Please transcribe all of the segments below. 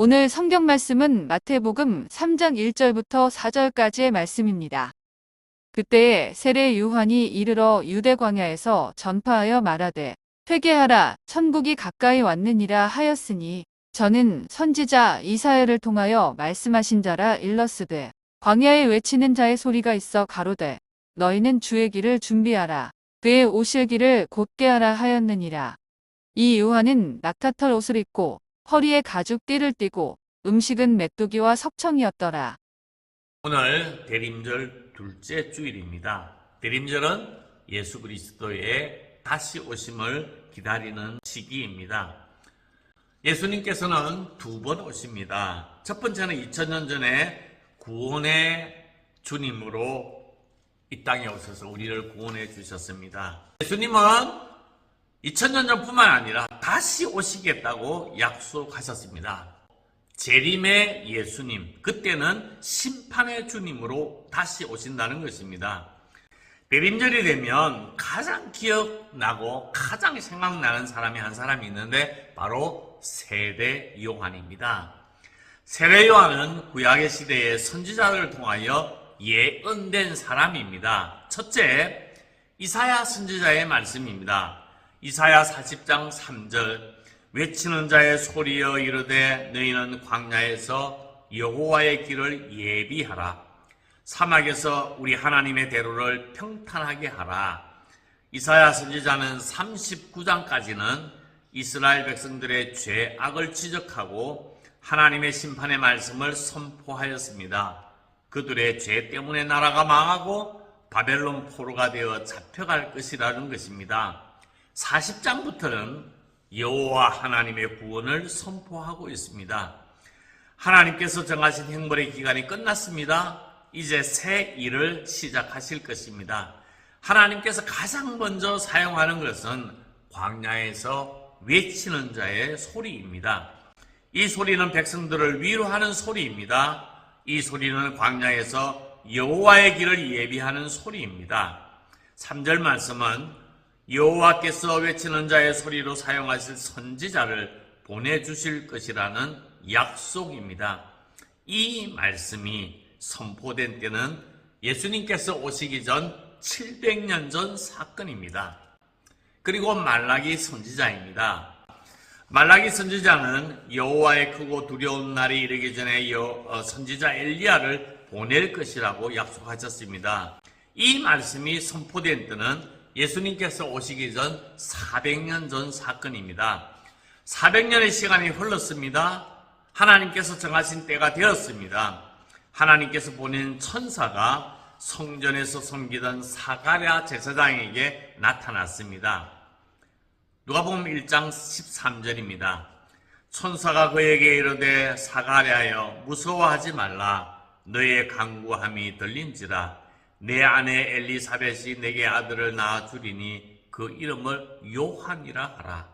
오늘 성경 말씀은 마태복음 3장 1절부터 4절까지의 말씀입니다. 그때에 세례 요한이 이르러 유대 광야에서 전파하여 말하되 회개하라 천국이 가까이 왔느니라 하였으니 저는 선지자 이사야를 통하여 말씀하신 자라 일렀으되 광야에 외치는 자의 소리가 있어 가로되 너희는 주의 길을 준비하라 그의 오실 길을 곧게 하라 하였느니라. 이 요한은 낙타털 옷을 입고 허리에 가죽 띠를 띠고 음식은 메뚜기와 석청이었더라. 오늘 대림절 둘째 주일입니다. 대림절은 예수 그리스도의 다시 오심을 기다리는 시기입니다. 예수님께서는 두 번 오십니다. 첫 번째는 2000년 전에 구원의 주님으로 이 땅에 오셔서 우리를 구원해 주셨습니다. 예수님은 2000년 전뿐만 아니라 다시 오시겠다고 약속하셨습니다. 재림의 예수님, 그때는 심판의 주님으로 다시 오신다는 것입니다. 대림절이 되면 가장 기억나고 가장 생각나는 사람이 한 사람이 있는데 바로 세례 요한입니다. 세례 요한은 구약의 시대에 선지자들을 통하여 예언된 사람입니다. 첫째, 이사야 선지자의 말씀입니다. 이사야 40장 3절 외치는 자의 소리여 이르되 너희는 광야에서 여호와의 길을 예비하라. 사막에서 우리 하나님의 대로를 평탄하게 하라. 이사야 선지자는 39장까지는 이스라엘 백성들의 죄악을 지적하고 하나님의 심판의 말씀을 선포하였습니다. 그들의 죄 때문에 나라가 망하고 바벨론 포로가 되어 잡혀갈 것이라는 것입니다. 40장부터는 여호와 하나님의 구원을 선포하고 있습니다. 하나님께서 정하신 형벌의 기간이 끝났습니다. 이제 새 일을 시작하실 것입니다. 하나님께서 가장 먼저 사용하는 것은 광야에서 외치는 자의 소리입니다. 이 소리는 백성들을 위로하는 소리입니다. 이 소리는 광야에서 여호와의 길을 예비하는 소리입니다. 3절 말씀은 여호와께서 외치는 자의 소리로 사용하실 선지자를 보내주실 것이라는 약속입니다. 이 말씀이 선포된 때는 예수님께서 오시기 전 700년 전 사건입니다. 그리고 말라기 선지자입니다. 말라기 선지자는 여호와의 크고 두려운 날이 이르기 전에 선지자 엘리야를 보낼 것이라고 약속하셨습니다. 이 말씀이 선포된 때는 예수님께서 오시기 전 400년 전 사건입니다. 400년의 시간이 흘렀습니다. 하나님께서 정하신 때가 되었습니다. 하나님께서 보낸 천사가 성전에서 섬기던 사가랴 제사장에게 나타났습니다. 누가복음 1장 13절입니다. 천사가 그에게 이르되 사가랴여 무서워하지 말라. 너의 간구함이 들린지라. 내 아내 엘리사벳이 내게 아들을 낳아주리니 그 이름을 요한이라 하라.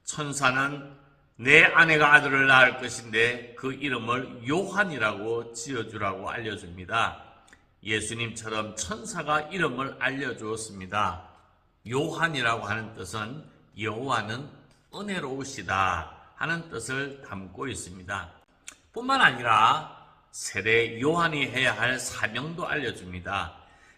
천사는 내 아내가 아들을 낳을 것인데 그 이름을 요한이라고 지어주라고 알려줍니다. 예수님처럼 천사가 이름을 알려주었습니다. 요한이라고 하는 뜻은 여호와는 은혜로우시다 하는 뜻을 담고 있습니다. 뿐만 아니라 세례 요한이 해야 할 사명도 알려줍니다.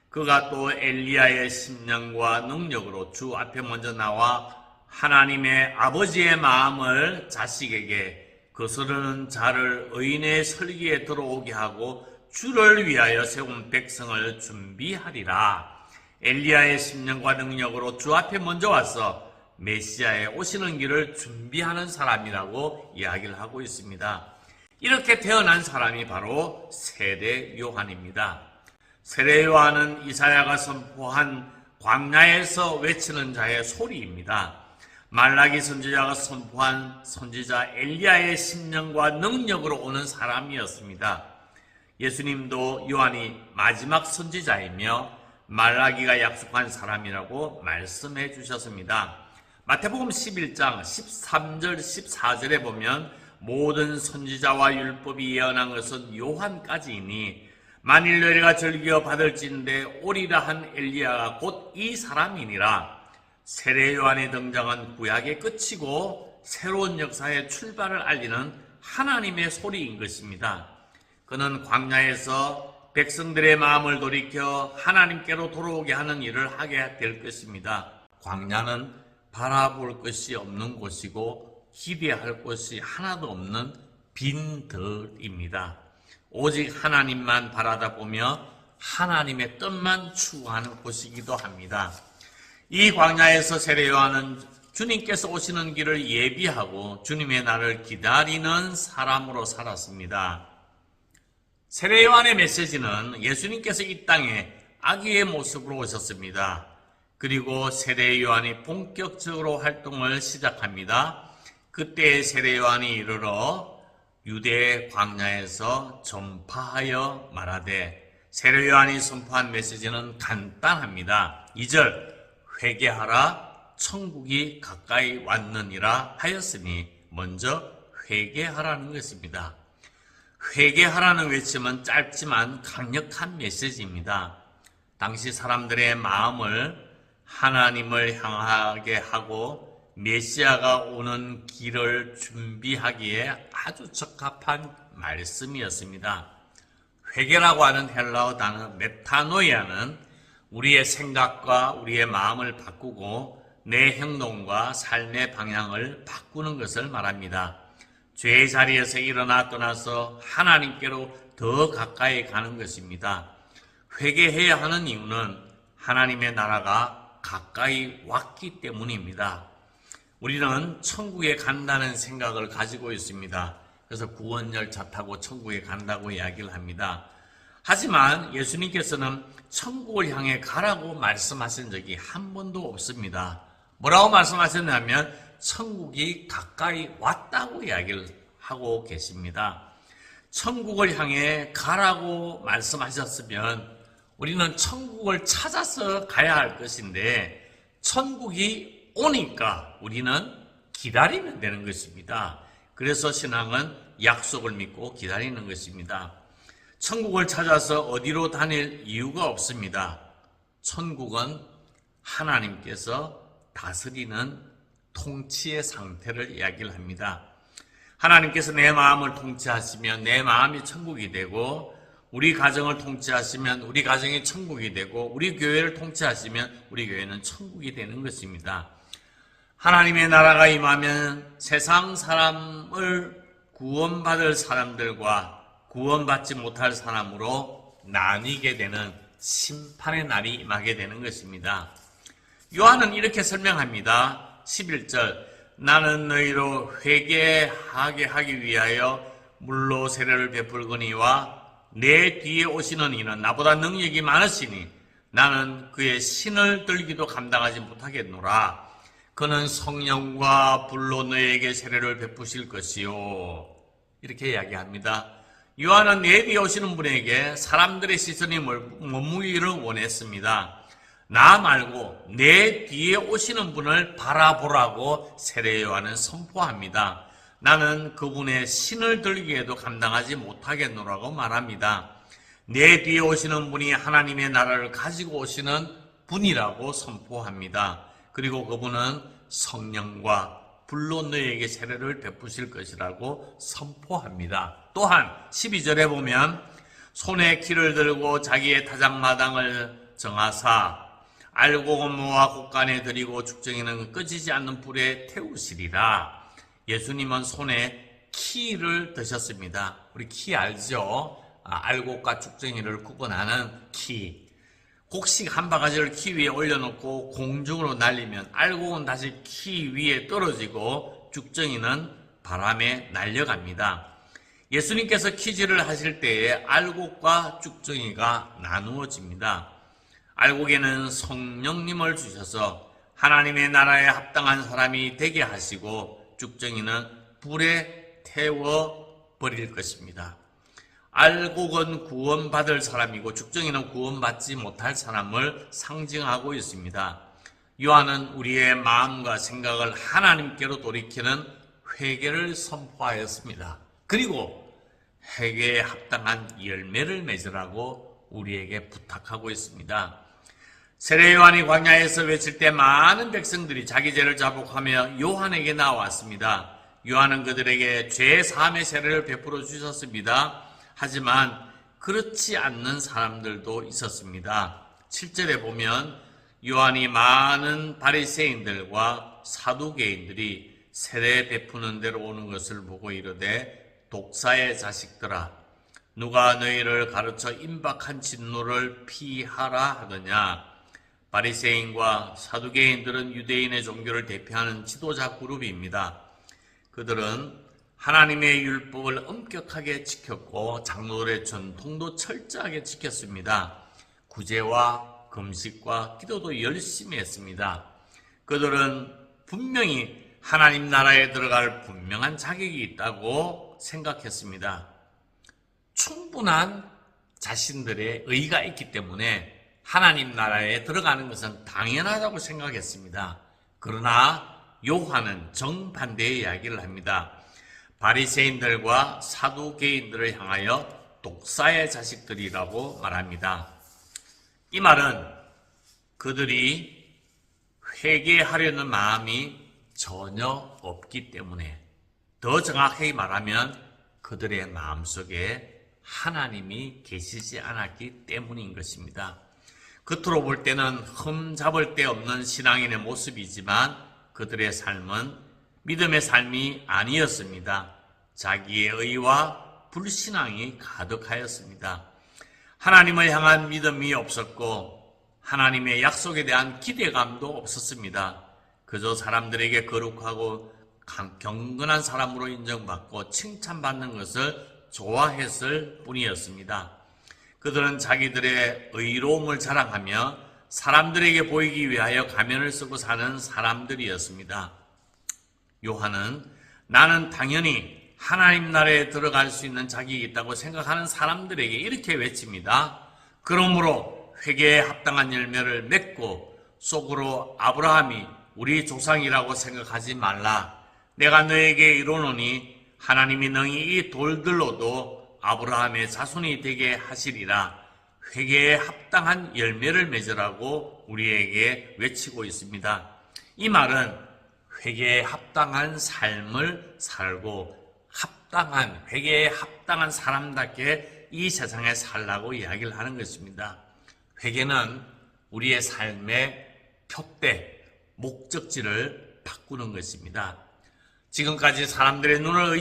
그가 또 엘리야의 심령과 능력으로 주 앞에 먼저 나와 하나님의 아버지의 마음을 자식에게 거스르는 자를 의인의 설기에 들어오게 하고 주를 위하여 세운 백성을 준비하리라. 엘리야의 심령과 능력으로 주 앞에 먼저 와서 메시아의 오시는 길을 준비하는 사람이라고 이야기를 하고 있습니다. 이렇게 태어난 사람이 바로 세례 요한입니다. 세례 요한은 이사야가 선포한 광야에서 외치는 자의 소리입니다. 말라기 선지자가 선포한 선지자 엘리야의 심령과 능력으로 오는 사람이었습니다. 예수님도 요한이 마지막 선지자이며 말라기가 약속한 사람이라고 말씀해 주셨습니다. 마태복음 11장 13절 14절에 보면 모든 선지자와 율법이 예언한 것은 요한까지이니 만일 너희가 즐겨 받을진대 오리라 한 엘리야가 곧 이 사람이니라. 세례 요한의 등장은 구약의 끝이고 새로운 역사의 출발을 알리는 하나님의 소리인 것입니다. 그는 광야에서 백성들의 마음을 돌이켜 하나님께로 돌아오게 하는 일을 하게 될 것입니다. 광야는 바라볼 것이 없는 곳이고 기대할 곳이 하나도 없는 빈들입니다. 오직 하나님만 바라다보며 하나님의 뜻만 추구하는 곳이기도 합니다. 이 광야에서 세례 요한은 주님께서 오시는 길을 예비하고 주님의 날을 기다리는 사람으로 살았습니다. 세례 요한의 메시지는 예수님께서 이 땅에 아기의 모습으로 오셨습니다. 그리고 세례 요한이 본격적으로 활동을 시작합니다. 그때 세례 요한이 이르러 유대 광야에서 전파하여 말하되, 세례 요한이 선포한 메시지는 간단합니다. 2절, 회개하라, 천국이 가까이 왔느니라 하였으니 먼저 회개하라는 것입니다. 회개하라는 외침은 짧지만 강력한 메시지입니다. 당시 사람들의 마음을 하나님을 향하게 하고 메시아가 오는 길을 준비하기에 아주 적합한 말씀이었습니다. 회개라고 하는 헬라어 단어 메타노이아는 우리의 생각과 우리의 마음을 바꾸고 내 행동과 삶의 방향을 바꾸는 것을 말합니다. 죄의 자리에서 일어나 떠나서 하나님께로 더 가까이 가는 것입니다. 회개해야 하는 이유는 하나님의 나라가 가까이 왔기 때문입니다. 우리는 천국에 간다는 생각을 가지고 있습니다. 그래서 구원열차 타고 천국에 간다고 이야기를 합니다. 하지만 예수님께서는 천국을 향해 가라고 말씀하신 적이 한 번도 없습니다. 뭐라고 말씀하셨냐면 천국이 가까이 왔다고 이야기를 하고 계십니다. 천국을 향해 가라고 말씀하셨으면 우리는 천국을 찾아서 가야 할 것인데 천국이 오니까 우리는 기다리면 되는 것입니다. 그래서 신앙은 약속을 믿고 기다리는 것입니다. 천국을 찾아서 어디로 다닐 이유가 없습니다. 천국은 하나님께서 다스리는 통치의 상태를 이야기를 합니다. 하나님께서 내 마음을 통치하시면 내 마음이 천국이 되고, 우리 가정을 통치하시면 우리 가정이 천국이 되고, 우리 교회를 통치하시면 우리 교회는 천국이 되는 것입니다. 하나님의 나라가 임하면 세상 사람을 구원받을 사람들과 구원받지 못할 사람으로 나뉘게 되는 심판의 날이 임하게 되는 것입니다. 요한은 이렇게 설명합니다. 11절, 나는 너희로 회개하게 하기 위하여 물로 세례를 베풀거니와 내 뒤에 오시는 이는 나보다 능력이 많으시니 나는 그의 신을 들기도 감당하지 못하겠노라. 그는 성령과 불로 너희에게 세례를 베푸실 것이요. 이렇게 이야기합니다. 요한은 내 뒤에 오시는 분에게 사람들의 시선이 머무기를 원했습니다. 나 말고 내 뒤에 오시는 분을 바라보라고 세례 요한은 선포합니다. 나는 그분의 신을 들기에도 감당하지 못하겠노라고 말합니다. 내 뒤에 오시는 분이 하나님의 나라를 가지고 오시는 분이라고 선포합니다. 그리고 그분은 성령과 불로 너희에게 세례를 베푸실 것이라고 선포합니다. 또한 12절에 보면 손에 키를 들고 자기의 타작마당을 정하사 알곡은 모아 곳간에 들이고 죽정이는 꺼지지 않는 불에 태우시리라. 예수님은 손에 키를 드셨습니다. 우리 키 알죠? 알곡과 죽정이를 구분하는 키. 곡식 한 바가지를 키 위에 올려놓고 공중으로 날리면 알곡은 다시 키 위에 떨어지고 죽정이는 바람에 날려갑니다. 예수님께서 키질을 하실 때에 알곡과 죽정이가 나누어집니다. 알곡에는 성령님을 주셔서 하나님의 나라에 합당한 사람이 되게 하시고, 죽정이는 불에 태워 버릴 것입니다. 알곡은 구원받을 사람이고 죽정이는 구원받지 못할 사람을 상징하고 있습니다. 요한은 우리의 마음과 생각을 하나님께로 돌이키는 회개를 선포하였습니다. 그리고 회개에 합당한 열매를 맺으라고 우리에게 부탁하고 있습니다. 세례 요한이 광야에서 외칠 때 많은 백성들이 자기 죄를 자복하며 요한에게 나왔습니다. 요한은 그들에게 죄 사함의 세례를 베풀어 주셨습니다. 하지만 그렇지 않는 사람들도 있었습니다. 7절에 보면 요한이 많은 바리새인들과 사두개인들이 세례 베푸는 데로 오는 것을 보고 이르되 독사의 자식들아 누가 너희를 가르쳐 임박한 진노를 피하라 하더냐. 바리새인과 사두개인들은 유대인의 종교를 대표하는 지도자 그룹입니다. 그들은 하나님의 율법을 엄격하게 지켰고 장로들의 전통도 철저하게 지켰습니다. 구제와 금식과 기도도 열심히 했습니다. 그들은 분명히 하나님 나라에 들어갈 분명한 자격이 있다고 생각했습니다. 충분한 자신들의 의가 있기 때문에 하나님 나라에 들어가는 것은 당연하다고 생각했습니다. 그러나 요한은 정반대의 이야기를 합니다. 바리새인들과 사두개인들을 향하여 독사의 자식들이라고 말합니다. 이 말은 그들이 회개하려는 마음이 전혀 없기 때문에, 더 정확하게 말하면 그들의 마음속에 하나님이 계시지 않았기 때문인 것입니다. 겉으로 볼 때는 흠잡을 데 없는 신앙인의 모습이지만 그들의 삶은 믿음의 삶이 아니었습니다. 자기의 의와 불신앙이 가득하였습니다. 하나님을 향한 믿음이 없었고 하나님의 약속에 대한 기대감도 없었습니다. 그저 사람들에게 거룩하고 경건한 사람으로 인정받고 칭찬받는 것을 좋아했을 뿐이었습니다. 그들은 자기들의 의로움을 자랑하며 사람들에게 보이기 위하여 가면을 쓰고 사는 사람들이었습니다. 요한은 나는 당연히 하나님 나라에 들어갈 수 있는 자격이 있다고 생각하는 사람들에게 이렇게 외칩니다. 그러므로 회개에 합당한 열매를 맺고 속으로 아브라함이 우리 조상이라고 생각하지 말라. 내가 너에게 이르노니 하나님이 너희 이 돌들로도 아브라함의 자손이 되게 하시리라. 회개에 합당한 열매를 맺으라고 우리에게 외치고 있습니다. 이 말은 회개에 합당한 삶을 살고 회개에 합당한 사람답게 이 세상에 살라고 이야기를 하는 것입니다. 회개는 우리의 삶의 표대, 목적지를 바꾸는 것입니다. 지금까지 사람들의 눈을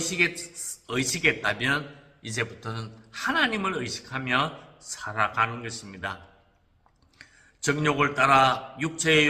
의식했다면 이제부터는 하나님을 의식하며 살아가는 것입니다. 정욕을 따라 육체의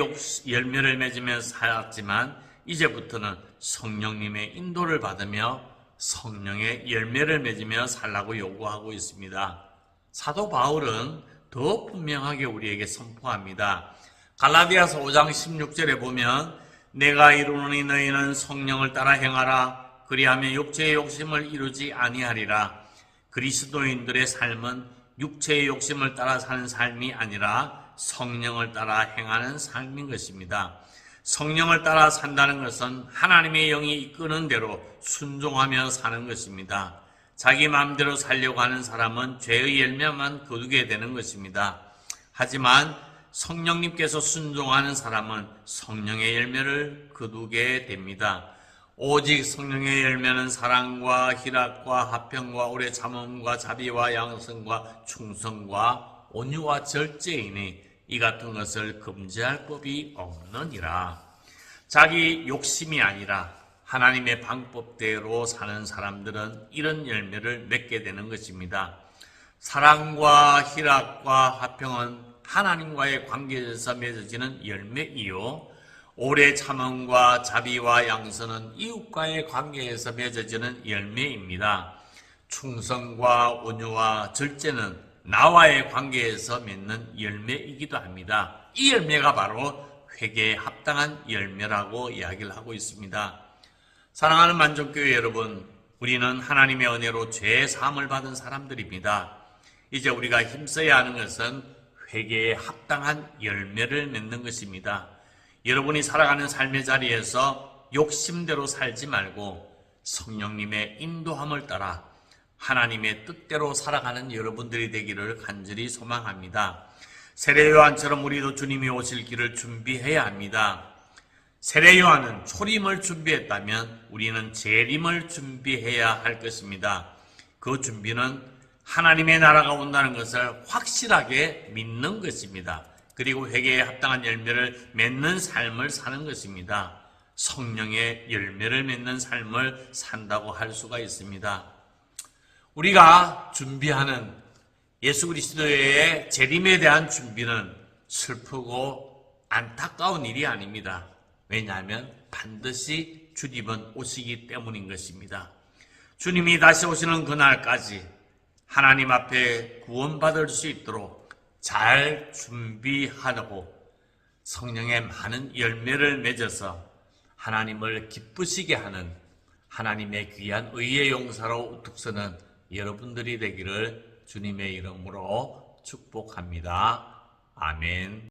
열매를 맺으며 살았지만 이제부터는 성령님의 인도를 받으며 성령의 열매를 맺으며 살라고 요구하고 있습니다. 사도 바울은 더 분명하게 우리에게 선포합니다. 갈라디아서 5장 16절에 보면 내가 이루노니 너희는 성령을 따라 행하라. 그리하면 육체의 욕심을 이루지 아니하리라. 그리스도인들의 삶은 육체의 욕심을 따라 사는 삶이 아니라 성령을 따라 행하는 삶인 것입니다. 성령을 따라 산다는 것은 하나님의 영이 이끄는 대로 순종하며 사는 것입니다. 자기 마음대로 살려고 하는 사람은 죄의 열매만 거두게 되는 것입니다. 하지만 성령님께서 순종하는 사람은 성령의 열매를 거두게 됩니다. 오직 성령의 열매는 사랑과 희락과 화평과 오래 참음과 자비와 양성과 충성과 온유와 절제이니 이 같은 것을 금지할 법이 없느니라. 자기 욕심이 아니라 하나님의 방법대로 사는 사람들은 이런 열매를 맺게 되는 것입니다. 사랑과 희락과 화평은 하나님과의 관계에서 맺어지는 열매이요, 오래 참음과 자비와 양선은 이웃과의 관계에서 맺어지는 열매입니다. 충성과 온유와 절제는 나와의 관계에서 맺는 열매이기도 합니다. 이 열매가 바로 회개에 합당한 열매라고 이야기를 하고 있습니다. 사랑하는 만족교회 여러분, 우리는 하나님의 은혜로 죄 사함을 받은 사람들입니다. 이제 우리가 힘써야 하는 것은 회개에 합당한 열매를 맺는 것입니다. 여러분이 살아가는 삶의 자리에서 욕심대로 살지 말고 성령님의 인도함을 따라 하나님의 뜻대로 살아가는 여러분들이 되기를 간절히 소망합니다. 세례 요한처럼 우리도 주님이 오실 길을 준비해야 합니다. 세례 요한은 초림을 준비했다면 우리는 재림을 준비해야 할 것입니다. 그 준비는 하나님의 나라가 온다는 것을 확실하게 믿는 것입니다. 그리고 회개에 합당한 열매를 맺는 삶을 사는 것입니다. 성령의 열매를 맺는 삶을 산다고 할 수가 있습니다. 우리가 준비하는 예수 그리스도의 재림에 대한 준비는 슬프고 안타까운 일이 아닙니다. 왜냐하면 반드시 주님은 오시기 때문인 것입니다. 주님이 다시 오시는 그날까지 하나님 앞에 구원받을 수 있도록 잘 준비하고 성령의 많은 열매를 맺어서 하나님을 기쁘시게 하는 하나님의 귀한 의의 용사로 우뚝 서는 여러분들이 되기를 주님의 이름으로 축복합니다. 아멘.